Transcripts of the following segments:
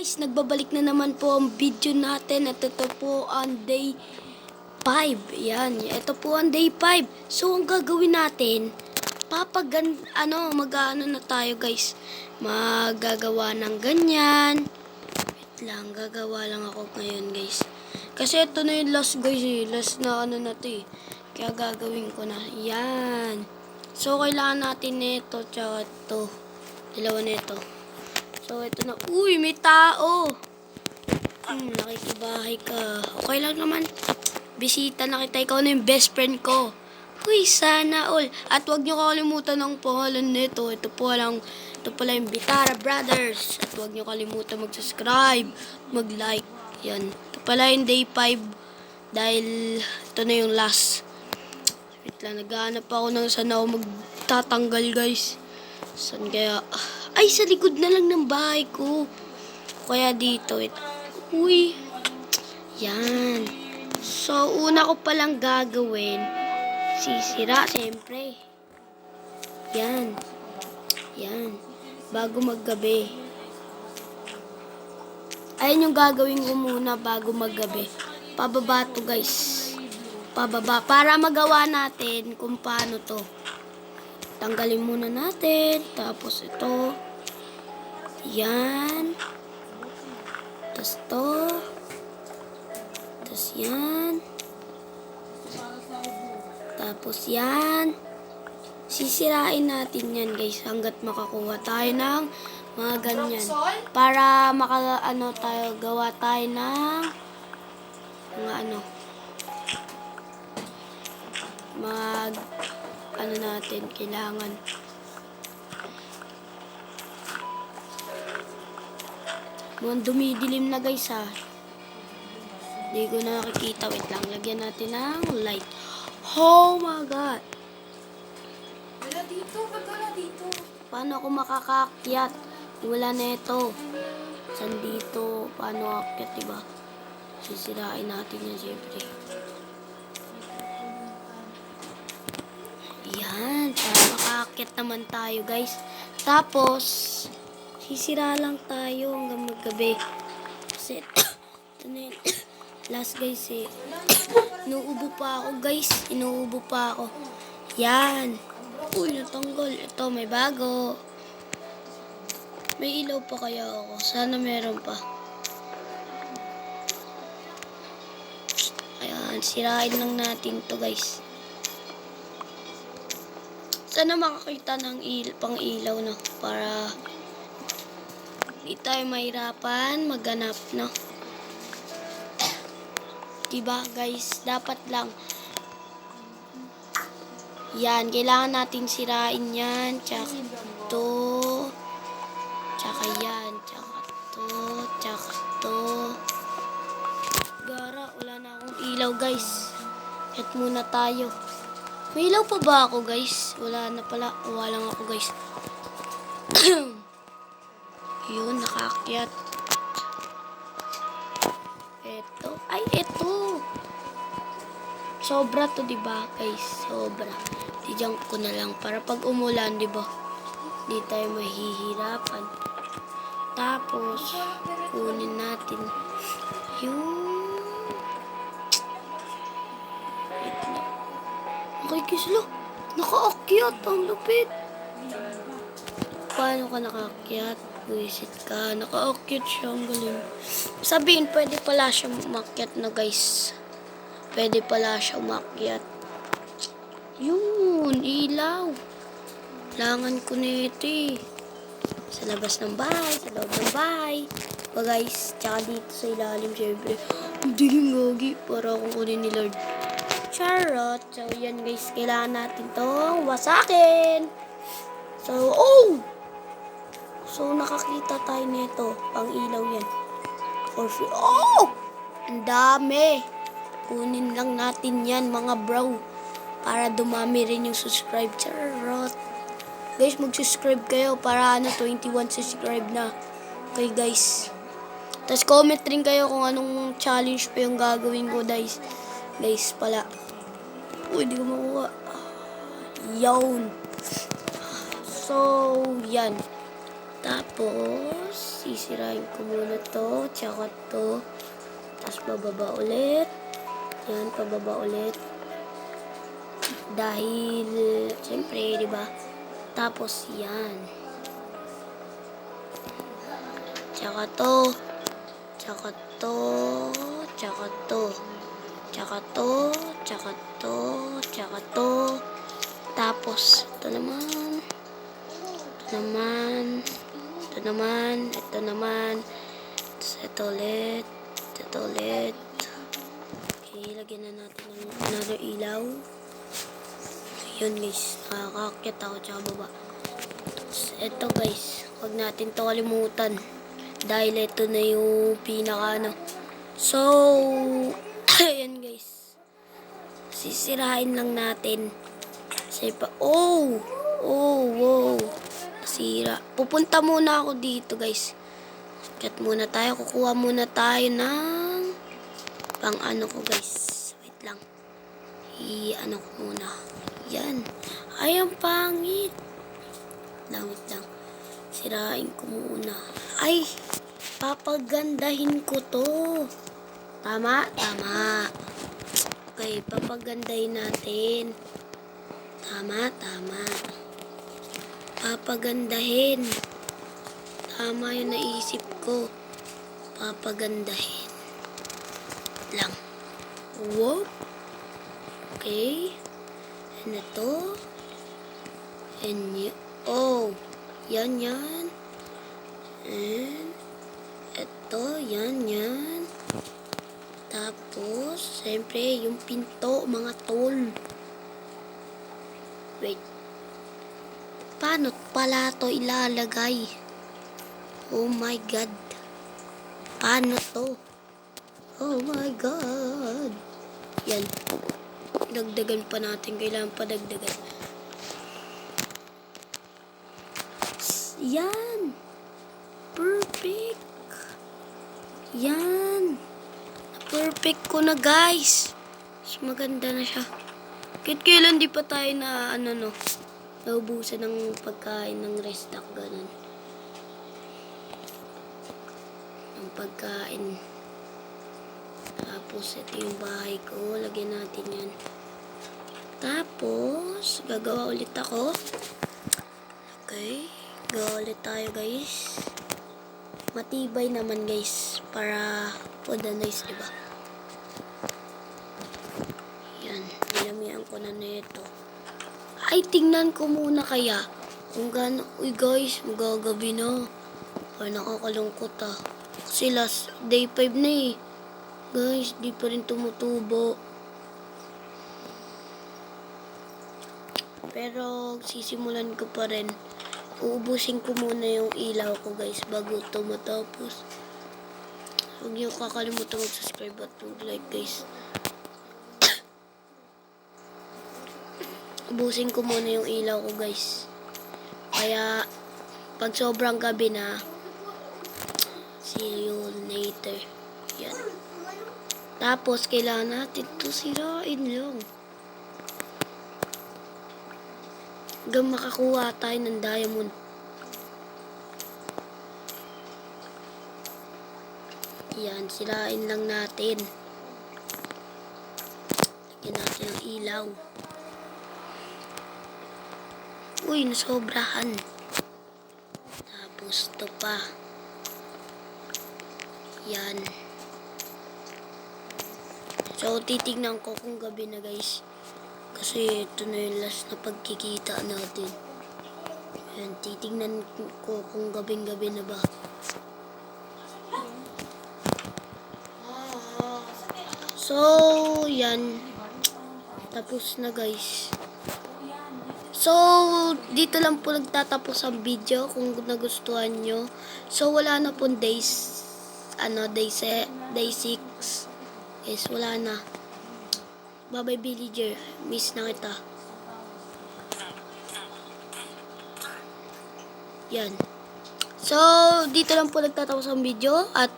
Guys, nagbabalik na naman po ang video natin at ito po ang day 5. Yan, ito po ang day 5. So, ang gagawin natin, mag-ano na tayo guys. Magagawa ng ganyan. Wait lang, gagawa lang ako ngayon guys. Kasi ito na yung last guys eh. Last na na to eh. Kaya gagawin ko na. Yan. So, kailangan natin nito tsaka ito. Dalawa nito. So, ito na. Uy, may tao. Nakikibahay ka. Okay lang naman. Bisita na kita. Ikaw na yung best friend ko. Uy, sana all. At huwag niyo kalimutan ng pangalan nito. Ito pala yung Bitara Brothers. At huwag niyo kalimutan mag-subscribe, mag-like. Yan. Ito pala yung day 5. Dahil ito na yung last. Wait lang, naghahanap ako ng saan ako magtatanggal guys. Saan kaya? Ay, sa likod na lang ng bahay ko. Kaya dito. Ito. Uy. Yan. So, una ko palang gagawin. Sisira, siyempre. Yan. Yan. Bago maggabi. Ayan yung gagawin ko muna bago maggabi. Pababa to guys. Pababa. Para magawa natin kung paano to. Tanggalin muna natin. Tapos ito. Yan. Tapos to. Tapos yan. Tapos yan. Sisirain natin yan guys. Hanggat makakuha tayo ng mga ganyan. Para gawa tayo ng mga natin kailangan. Mukhang dumidilim na guys ha. Hindi ko na nakikita. Wait lang. Lagyan natin ng light. Oh my god. Wala dito. Ba't wala dito? Paano ako makakakyat? Wala na ito. Saan dito? Paano akyat diba? Sisirain natin yan siyempre. Yan, para makakit naman tayo guys. Tapos, sisira lang tayo hanggang maggabi. Kasi, ito na yun. Last guys eh. Inuubo pa ako guys. Inuubo pa ako. Yan. Uy, natanggal. Ito, may bago. May ilaw pa kaya ako. Sana meron pa. Ayan, sirain lang natin to guys. Sana makakita ng pang ilaw no para hindi tayo mahirapan maghanap no. Diba guys, dapat lang yan, kailangan natin sirain yan, tsaka to, tsaka yan, tsaka to. Gara, wala na akong ilaw guys. Hit muna tayo. May ilaw pa ba ako guys? Wala na pala. Uwa lang ako guys. Yun, nakaakyat. Eto. Ay, eto. Sobra to, diba guys? Sobra. Dijump ko na lang. Para pag umulan, diba? Di tayo mahihirapan. Tapos, kunin natin. Yun. Okay, kislo. Nakaakyat. Ang lupit. Paano ka nakaakyat? Buisit ka. Nakaakyat siya. Ang galing. Sabihin, pwede pala siya umakyat na guys. Pwede pala siya umakyat. Yun. Ilaw. Kailangan ko na ito eh. Sa labas ng bahay. Sa loob ng bahay. Pa guys. Tsaka dito sa ilalim. Siyempre. Hindi yung gagi. Para akong kunin ni Lord. Charot. So, yan guys. Kailangan natin itong wasakin. So, oh! So, nakakita tayo nito. Pang ilaw yan. For free. Oh! Ang dami. Kunin lang natin yan, mga bro. Para dumami rin yung subscribe. Charot. Guys, mag-subscribe kayo para 21 subscribe na. Okay, guys. Tapos, comment rin kayo kung anong challenge pa yung gagawin ko, guys. Guys, pala. Uy, di ko makuha. Yawn. So, yan. Tapos, sisirain ko muna to, tsaka to. Tapos, bababa ulit. Yan, pababa ulit. Dahil, siyempre, di ba? Tapos, yan. Tsaka to. Tsaka to. Tsaka to. Tsaka to. Tsaka to. Tsaka to. Tapos, ito naman. Ito naman. Ito naman. Ito naman. Tapos, ito ulit. Ito ulit. Okay, lagyan na natin ng another ilaw. Yun guys, nakakakit ako tsaka baba. So, ito guys, huwag natin to kalimutan. Dahil ito na yung pinaka ano. So, ayan guys. Sisirain lang natin. Kasi pa, oh, wow. Nasira. Pupunta muna ako dito guys. Cut muna tayo, kukuha muna tayo ng pang ano ko guys. Wait lang. I-ano ko muna. Yan. Ay, ang pangit. Wait lang. Sirain ko muna. Ay, papagandahin ko to. Tama. Okay, papagandahin natin. Tama. Papagandahin. Tama yung naisip ko. Papagandahin. Lang. Whoop. Okay. And ito. And oh. Yan. And ito. Yan. Tapos, siyempre, yung pinto, mga tol. Wait. Paano pala to ilalagay? Oh my God. Paano to? Oh my God. Yan. Dagdagan pa natin. Kailangan pa dagdagan. Yan. Perfect. Yan. Perfect ko na guys. Mas maganda na siya. Kahit kailan di pa tayo na naubusan ng pagkain ng restock. Ganun. Ang pagkain. Tapos, ito yung bahay ko. Lagyan natin yan. Tapos, gagawa ulit ako. Okay. Gawa ulit tayo, guys. Matibay naman, guys. Para for the nice, diba? Yan. Nilamihan ko na nito. Ay, tingnan ko muna kaya. Kung gano'n. Uy, guys. Magagabi na. Ay, nakakalungkot ah. Kasi last day 5 na eh. Guys, di pa rin tumutubo. Pero, sisimulan ko pa rin. Uubusin ko muna yung ilaw ko, guys, bago ito matapos. Huwag niyo kakalimutan mag-subscribe at mag-like, guys. Ubusin ko muna yung ilaw ko, guys. Kaya, pag sobrang gabi na, see you later. Yan. Tapos, kailangan natin ito sirain lang. Hanggang makakuha tayo ng diamond. Yan, sirain lang natin. Lagyan natin ang ilaw. Uy, nasobrahan. Tapos, ito pa. Yan. So, titignan ko kung gabi na, guys. Kasi ito na yung last na pagkikita natin. Yan, titignan ko kung gabing-gabi na ba. So, yan. Tapos na, guys. So, dito lang po nagtatapos ang video kung nagustuhan nyo. So, wala na pong day 6. Guys, wala na. Bye-bye, villager. Miss na kita. Yan. So, dito lang po nagtatapos ang video. At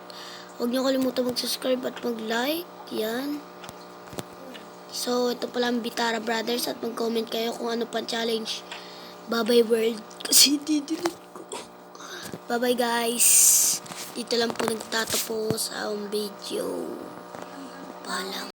huwag niyo kalimutan mag-subscribe at mag-like. Yan. So, ito pala ang Bitara Brothers. At mag-comment kayo kung ano pang challenge. Bye-bye world. Kasi didilit ko. Bye-bye guys. Dito lang po nagtatapos ang video. Paalam.